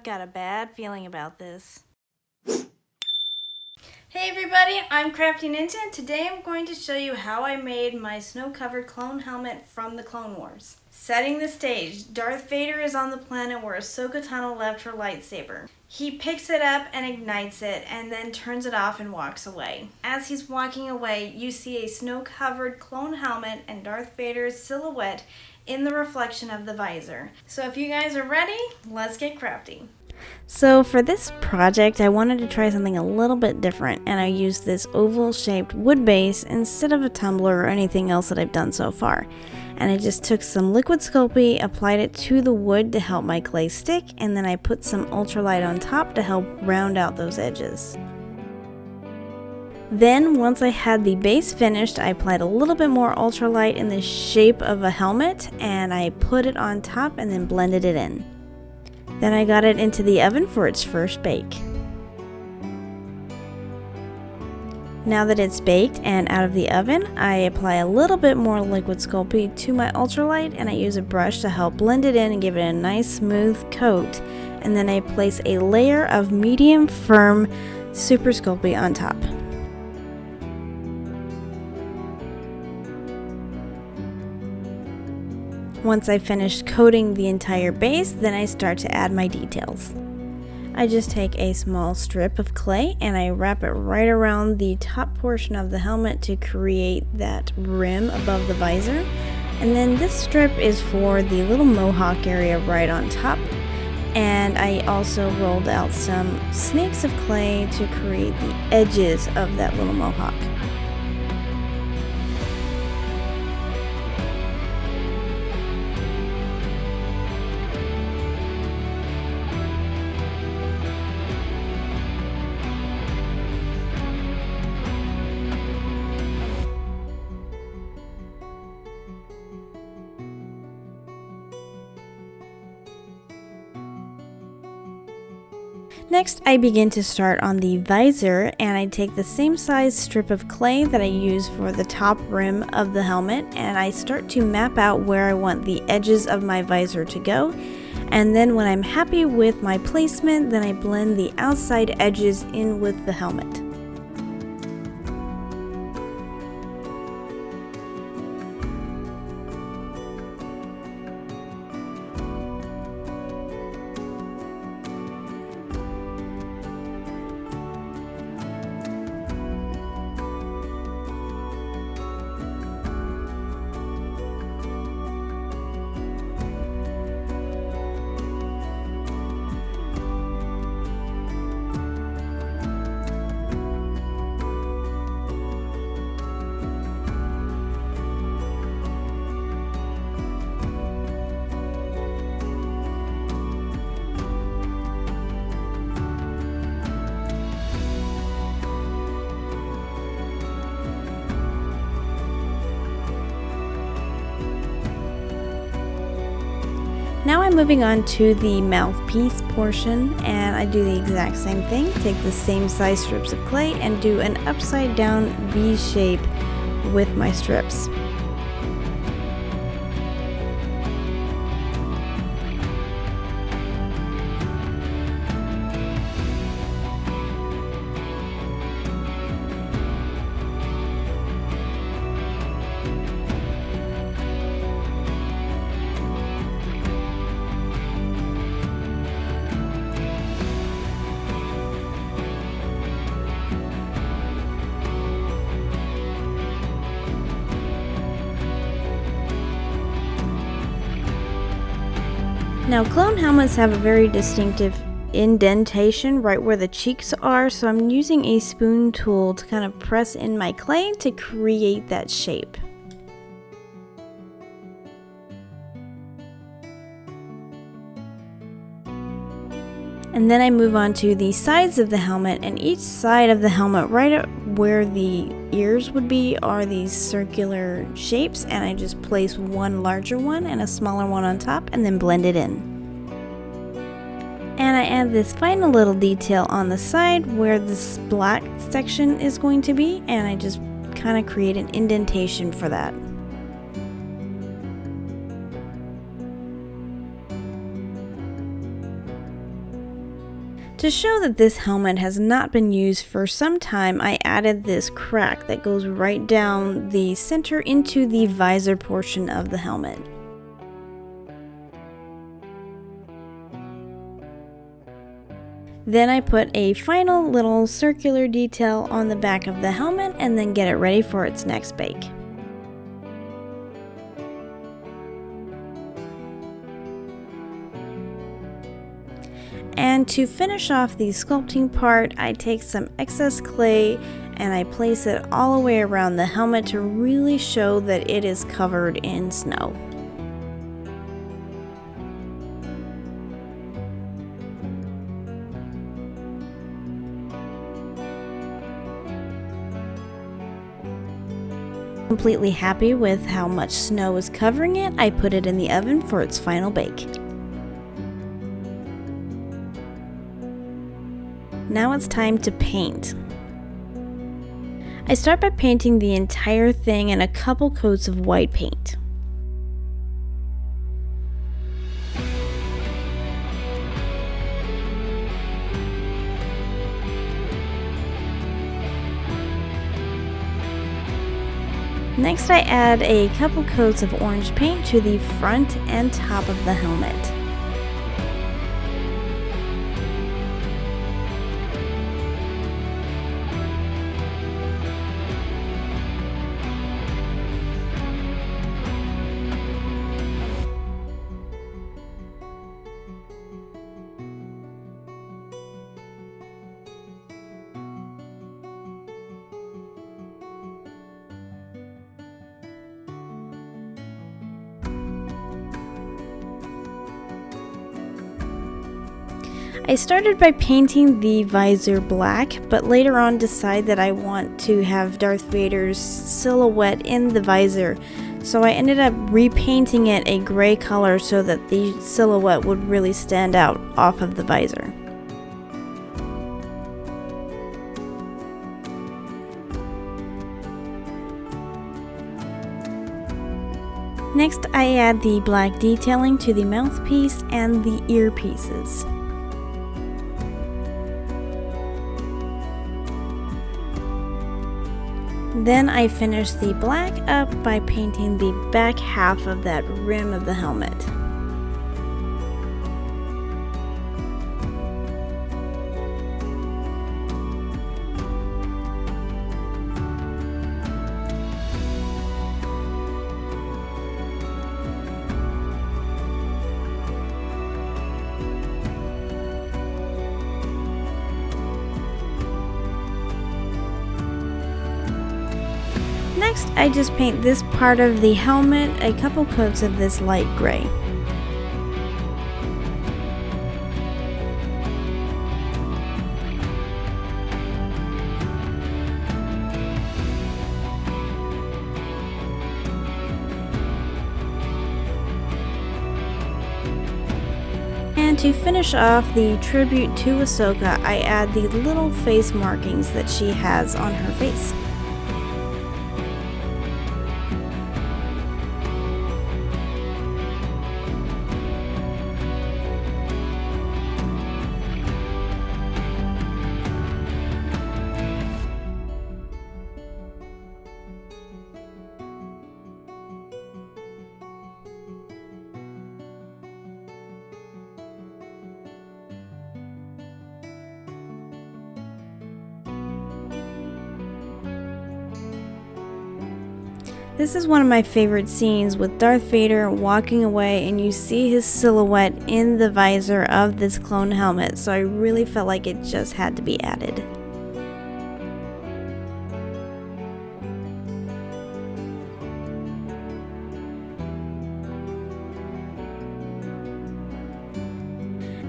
got a bad feeling about this. Hey everybody, I'm Crafty Ninja, and today I'm going to show you how I made my snow-covered clone helmet from the Clone Wars. Setting the stage, Darth Vader is on the planet where Ahsoka Tano left her lightsaber. He picks it up and ignites it, and then turns it off and walks away. As he's walking away, you see a snow-covered clone helmet and Darth Vader's silhouette in the reflection of the visor. So if you guys are ready, let's get crafty. So for this project, I wanted to try something a little bit different, and I used this oval-shaped wood base instead of a tumbler or anything else that I've done so far. And I just took some liquid Sculpted, applied it to the wood to help my clay stick, and then I put some ultralight on top to help round out those edges. Then, once I had the base finished, I applied a little bit more ultralight in the shape of a helmet, and I put it on top and then blended it in. Then I got it into the oven for its first bake. Now that it's baked and out of the oven, I apply a little bit more liquid Sculpted to my ultralight, and I use a brush to help blend it in and give it a nice smooth coat. And then I place a layer of medium firm Super Sculpted on top. Once I finished coating the entire base, then I start to add my details. I just take a small strip of clay and I wrap it right around the top portion of the helmet to create that rim above the visor. And then this strip is for the little mohawk area right on top. And I also rolled out some snakes of clay to create the edges of that little mohawk. Next, I begin to start on the visor, and I take the same size strip of clay that I use for the top rim of the helmet, and I start to map out where I want the edges of my visor to go. And then when I'm happy with my placement, then I blend the outside edges in with the helmet. Now I'm moving on to the mouthpiece portion, and I do the exact same thing. Take the same size strips of clay and do an upside down V shape with my strips. Now, clone helmets have a very distinctive indentation right where the cheeks are, so I'm using a spoon tool to kind of press in my clay to create that shape. And then I move on to the sides of the helmet, and each side of the helmet, right where the ears would be, are these circular shapes, and I just place one larger one and a smaller one on top and then blend it in. And I add this final little detail on the side where this black section is going to be, and I just kind of create an indentation for that. To show that this helmet has not been used for some time, I added this crack that goes right down the center into the visor portion of the helmet. Then I put a final little circular detail on the back of the helmet and then get it ready for its next bake. And to finish off the sculpting part, I take some excess clay and I place it all the way around the helmet to really show that it is covered in snow. Completely happy with how much snow is covering it, I put it in the oven for its final bake. Now it's time to paint. I start by painting the entire thing in a couple coats of white paint. Next, I add a couple coats of orange paint to the front and top of the helmet. I started by painting the visor black, but later on decided that I want to have Darth Vader's silhouette in the visor, so I ended up repainting it a gray color so that the silhouette would really stand out off of the visor. Next, I add the black detailing to the mouthpiece and the earpieces. Then I finish the black up by painting the back half of that rim of the helmet. Next, I just paint this part of the helmet a couple coats of this light gray. And to finish off the tribute to Ahsoka, I add the little face markings that she has on her face. This is one of my favorite scenes with Darth Vader walking away and you see his silhouette in the visor of this clone helmet, so I really felt like it just had to be added.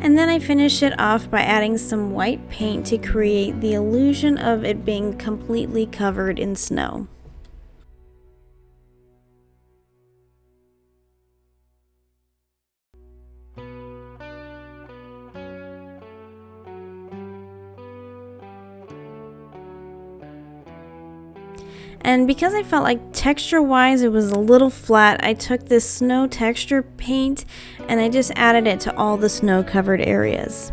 And then I finish it off by adding some white paint to create the illusion of it being completely covered in snow. And because I felt like texture-wise it was a little flat, I took this snow texture paint and I just added it to all the snow-covered areas.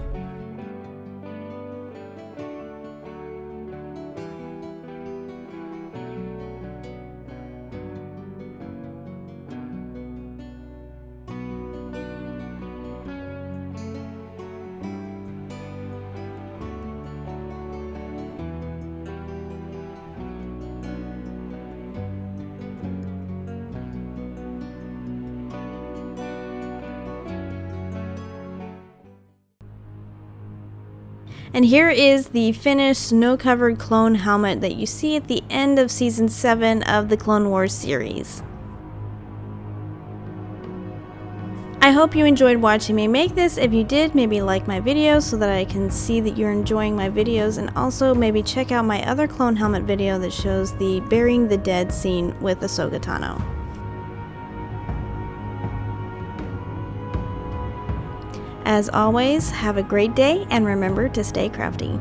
And here is the finished snow-covered clone helmet that you see at the end of Season 7 of the Clone Wars series. I hope you enjoyed watching me make this. If you did, maybe like my video so that I can see that you're enjoying my videos, and also maybe check out my other clone helmet video that shows the burying the dead scene with Ahsoka Tano. As always, have a great day and remember to stay crafty.